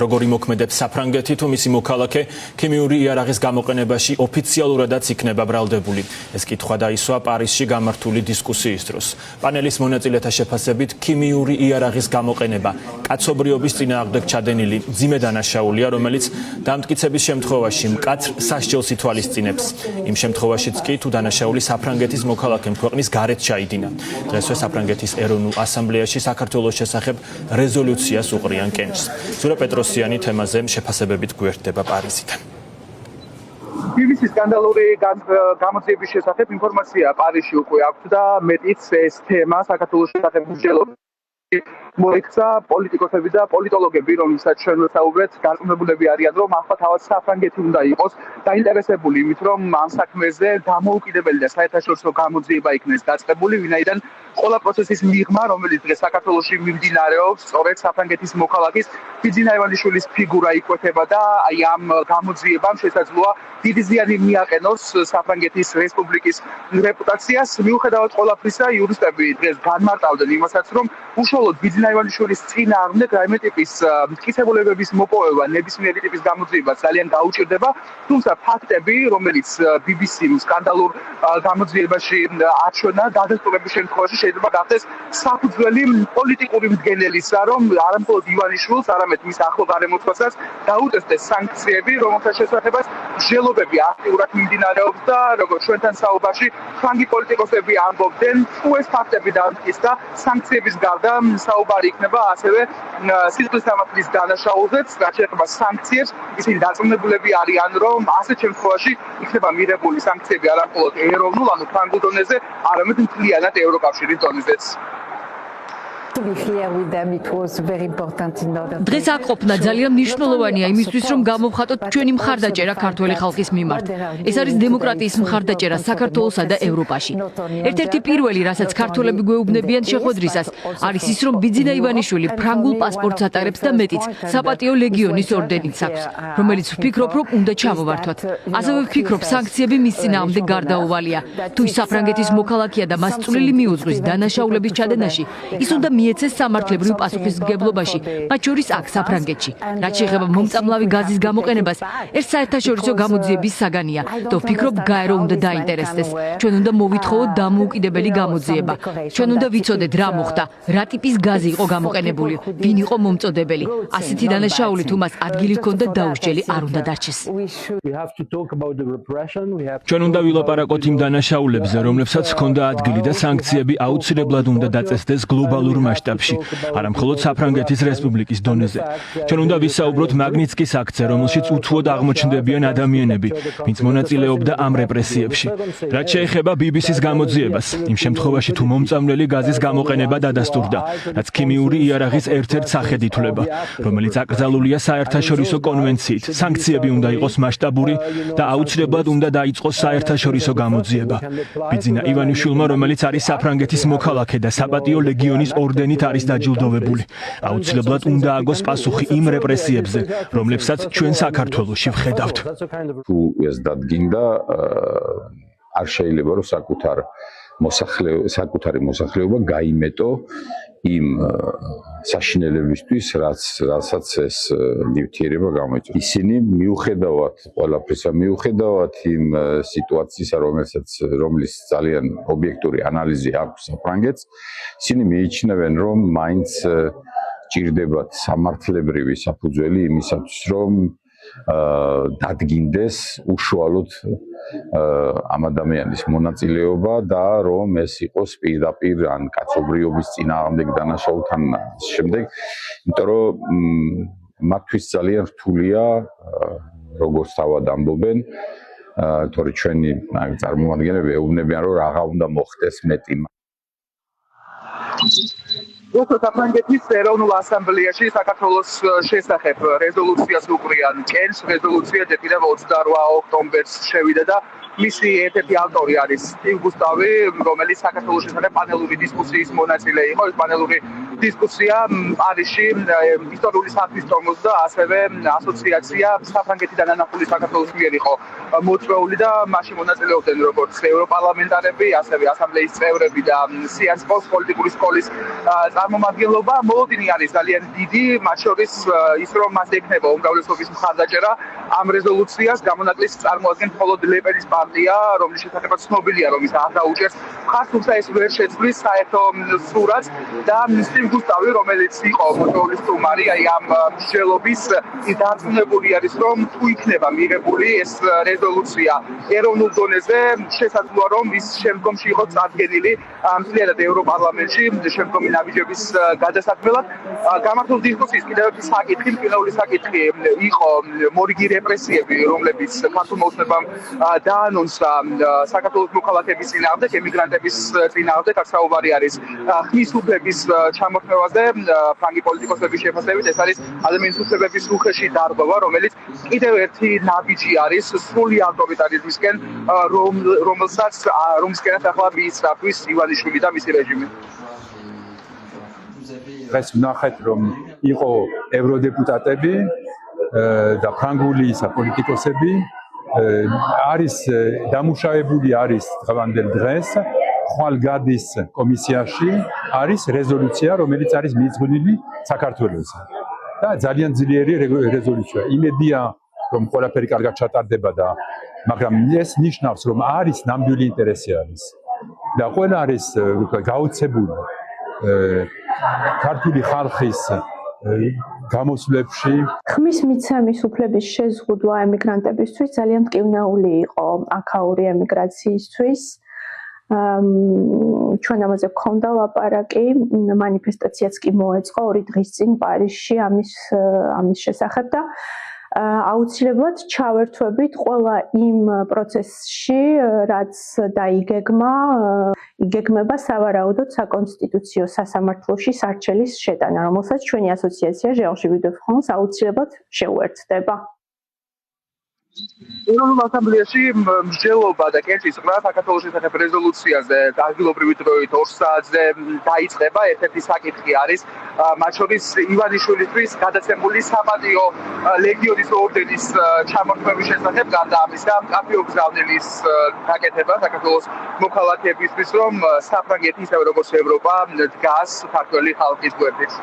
როგორი მოქმედებს საფრანგეთი თუ მისი მოქალაქე ქიმიური იარაღის გამოყენებაში ოფიციალურადაც იქნება ბრალდებული. ეს კითხვა დაისვა პარიზში გამართული დისკუსიის დროს. პანელის მონაწილეთა შეფასებით ქიმიური იარაღის გამოყენება კაცობრიობის წინააღმდეგ ჩადენილი მძიმე დანაშაულია, რომელიც დამტკიცების შემთხვევაში მკაცრ სასჯელს ითვალისწინებს. იმ შემთხვევაშიც კი თუ დანაშაული საფრანგეთის მოქალაქემ ქვეყნის გარეთ ჩაიდინა. დღესვე საფრანგეთის ეროვნულ ასამბლეაში საქართველოს შესახებ რეზოლუციას უყრიან კენჭს. ზურა პეტროსიანი თემაზე შეფასებებით გვერდება პარიზიდან. BBC სკანდალური გამოძიების შესახებ ინფორმაცია პარიზში უკვე აქვს და მეტიც ეს თემა საქართველოს შესახებ მსჯელობს. მოექცა პოლიტიკოსები და პოლიტოლოგები, რომელსაც ჩვენ ვსაუბრეთ, გარყვნებულები არიან, რომ ახლა თავად საფრანგეთი უნდა იყოს დაინტერესებული იმით, რომ ამ საქმეზე დამოუკიდებელი და საერთაშორისო გამოძიება იქნეს დაწყებული, ვინაიდან ყველა პროცესის მიღმა, რომელიც დღეს საქართველოში მიმდინარეობს, სწორედ საფრანგეთის მოქალაქის ბიძინა ივანიშვილის ფიგურა იკვეთება და აი ამ გამოძიებამ შესაძლოა დიდი ზიანი მიაყენოს საფრანგეთის რესპუბლიკის რეპუტაციას. მიუხედავად ყველაფრისა, იურისტები დღეს განმარტავდნენ იმასაც, რომ უშუალოდ ბიძინა ივანიშვილის წინააღმდეგ რაიმე ტიპის მტკიცებულებების მოპოვება, ნებისმიერი ტიპის გამოძიება ძალიან გაუჭირდება, თუმცა ფაქტები, რომელიც BBC-მ სკანდალურ გამოძიებაში აჩვენა, დადასტურების შემთხვევაში შეიძლება გახდეს საფუძველი პოლიტიკური მდგენელისა, რომ არამხოლოდ ივანიშვილს, არამედ მის ახლო გარემოცვალსაც დაუწესდეს სანქციები, რომელთა შესახებაც მსჯელობები აქტიურად მიმდინარეობს და როგორც ჩვენთან საუბარში ფრანგი პოლიტიკოსები ამბობდნენ, თუ ეს ფაქტები დამტკიცდა, სანქციების გარდა საუბარი იქნება ასევე სისხლის სამართლის დანაშაულზეც, რაც შეეხება სანქციებს, ისინი დარწმუნებულები არიან, რომ ასეთ შემთხვევაში იქნება მიღებული სანქციები არა მხოლოდ ეროვნულ, ანუ ფრანგულ დონეზე, არამედ მთლიანად ევროკავშირის დონეზეც. დღეს აქ ყოფნა ძალიან მნიშვნელოვანია იმისთვის, რომ გამოვხატოთ ჩვენი მხარდაჭერა ქართველი ხალხის მიმართ. ეს არის დემოკრატიის მხარდაჭერა საქართველოსა და ევროპაში. ერთ-ერთი პირველი, რასაც ქართველები გვეუბნებიან შეხვედრისას, არის ის, რომ ბიძინა ივანიშვილი ფრანგულ პასპორტს ატარებს და მეტიც საპატიო ლეგიონის ორდენიც აქვს, რომელიც ვფიქრობ, რომ უნდა ჩამოვართვათ. ასევე ვფიქრობ, სანქციები მის წინააღმდეგ გარდაუვალია. თუ ის საფრანგეთის მოქალაქეა და მას წვლილი მიუძღვის დანაშაულების ჩადენაში, ის უნდა მიეცეს სამართლებრივ პასუხისმგებლობაში, მათ შორის აქ საფრანგეთში. რაც შეეხება მომწამლავი გაზის გამოყენებას, ეს საერთაშორისო გამოძიების საგანია და ვფიქრობ, გაერო უნდა დაინტერესდეს. ჩვენ უნდა მოვითხოვოთ დამოუკიდებელი გამოძიება. ჩვენ უნდა ვიცოდეთ რა მოხდა, რა ტიპის გაზი იყო გამოყენებული, ვინ იყო მომწოდებელი. ასეთი დანაშაული თუ მას ადგილი ჰქონდა დაუსჯელი არ უნდა დარჩეს. ჩვენ უნდა ვილაპარაკოთ იმ დანაშაულებზე, რომლებსაც ჰქონდა ადგილი და სანქციები აუცილებლად უნდა დაწესდეს გლობალურ მასშტაბში, არა მხოლოდ საფრანგეთის რესპუბლიკის დონეზე. ჩვენ უნდა ვისაუბროთ მაგნიცკის აქტზე, რომელშიც უთუოდ აღმოჩნდებიან ადამიანები, ვინც მონაწილეობდა ამ რეპრესიებში. რაც შეეხება BBC-ს გამოძიებას, იმ შემთხვევაში თუ მომწამლელი გაზის გამოყენება დადასტურდა, რაც ქიმიური იარაღის ერთ-ერთ სახედ ითვლება, რომელიც აკრძალულია საერთაშორისო კონვენციით, სანქციები უნდა იყოს მასშტაბური და აუცილებლად უნდა დაიწყოს საერთაშორისო გამოძიება. ბიძინა ივანიშვილმა, რომელიც არის საფრანგეთის მოქალაქე და საპატიო ლეგიონის ორდენით არის დაჯილდოვებული. აუცილებლად უნდა აგოს პასუხი იმ რეპრესიებზე, რომლებსაც ჩვენ საქართველოში ვხედავთ. თუ ეს დადგინდა, არ შეიძლება რომ საკუთარი მოსახლეობა გაიმეტო იმ საშინელებისთვის, რასაც ეს ნივთიერება გამოიწვია. ისინი მიუხედავად ყველაფრისა, მიუხედავად იმ სიტუაციისა, რომლის ძალიან ობიექტური ანალიზი აქვს საფრანგეთს, ისინი მიიჩნევენ, რომ მაინც ჭირდებათ სამართლებრივი საფუძველი იმისათვის, რომ დადგინდეს უშუალოდ ამ ადამიანის მონაწილეობა და რომ ეს იყოს პირდაპირ ან კაცობრიობის წინააღმდეგ დანაშაულთან შემდეგ, იმიტომ რომ მათთვის ძალიან რთულია, როგორც თავად ამბობენ, თორე ჩვენი წარმომადგენლები ეუბნებიან, რომ რაღა უნდა მოხდეს მეტი. საფრანგეთის ეროვნულ ასამბლეაში საქართველოს შესახებ რეზოლუციას უყრიან კენჭს. რეზოლუცია დეტილა 28 ოქტომბერს შევიდა და მისი ერთ-ერთი ავტორი არის სტივ გუსტავი, რომელიც საქართველოს შესახებ პანელური დისკუსიის მონაწილე იყო. ეს პანელური დისკუსია პარიზში ისტორიული საქმის თორმოს და ასევე ასოციაცია საფრანგეთიდან ანახული საქართველოს მიერ იყო მოწვეული და მასში მონაწილეობდნენ როგორც ევროპარლამენტარები, ასევე ასამბლეის წევრები და სიასპოს პოლიტიკური სკოლის წარმომადგენლობა. მოლოდინი არის ძალიან დიდი, მათ შორის ის რომ მას ექნება უმრავლესობის მხარდაჭერა ამ რეზოლუციას გამონაკლისს წარმოადგენს მხოლოდ ლეპენის პარტია, რომლის შესახებაც ცნობილია, რომ ის არ დაუჭერს მხარს, თუმცა ეს ვერ შეცვლის საერთო სურათს და სტივ გუსტავი, რომელიც იყო მოწვეულის სტუმარი, აი ამ მსჯელობის დარწმუნებული არის, რომ თუ იქნება მიღებული ეს რეზოლუცია ეროვნულ დონეზე, შესაძლოა რომ ის შემდგომში იყოს წარდგენილი მთლიანად ევროპარლამენტში შემდგომი ნაბიჯების გადასაქმნელად. გამართულ დისკუსიის კიდევ ერთი საკითხი, პირველი საკითხი იყო მორიგი რეპრესიები, რომლებიც ქართულ მოძნებამ დაანონსა საქართველოს მოქალაქეების წინააღმდეგ, ემიგრანტების წინააღმდეგ, აქ საუბარი არის ხმის უფლების ჩამორთმევაზე, ფრანგი პოლიტიკოსების შეფასებით, ეს არის ადამიანის უფლებების უხეში დარღვევა, რომელიც კიდევ ერთი ნაბიჯი არის სრული ავტორიტარიზმისკენ, რომლისკენაც ახლა მიისწრაფვის ივანიშვილი და მისი რეჟიმი. დღეს ვნახეთ, რომ იყო ევროდეპუტატები და ფრანგული პოლიტიკოსები არის დამუშავებული არის დღევანდელ დღეს ხვალგადის კომისიაში არის რეზოლუცია, რომელიც არის მიძღვნილი საქართველოსზე. და ძალიან ძლიერი რეზოლუცია. იმედია, რომ ყველაფერი კარგად ჩატარდება და მაგრამ ეს ნიშნავს, რომ არის ნამდვილი ინტერესი არის და ყველა არის გაოცებული ქართული ხალხის გამოსვლებში. ხმის მიცემის უფლების შეზღუდვა ემიგრანტებისთვის ძალიან მტკივნეული იყო აქაური ემიგრაციისთვის. ჩვენ ამაზე გქონდა ლაპარაკი, მანიფესტაციაც კი მოეწყო 2 დღის წინ პარიზში ამის შესახებ და აუცილებლად ჩავერთვებით ყველა იმ პროცესში, რაც იგეგმება სავარაუდოდ საკონსტიტუციო სასამართლოში სარჩელის შეტანა, რომელსაც ჩვენი ასოციაცია Géorgie de France აუცილებლად შეუერთდება. ეროვნულ ასამბლეაში მსჯელობა და კენჭის ყრა საქართველოს შესახებ რეზოლუციაზე ადგილობრივი დროით 2 საათზე დაიწყება. ერთ-ერთი საკითხი არის მათ შორის ივანიშვილისთვის გადაცემული საპატიო ლეგიონის ორდენის ჩამორთმევის შესახებ, გარდა ამისა მკაფიო გზავნილის გაკეთება საქართველოს მოქალაქეებისთვის, რომ საფრანგეთი ისევე როგორც ევროპა დგას ქართველი ხალხის გვერდით.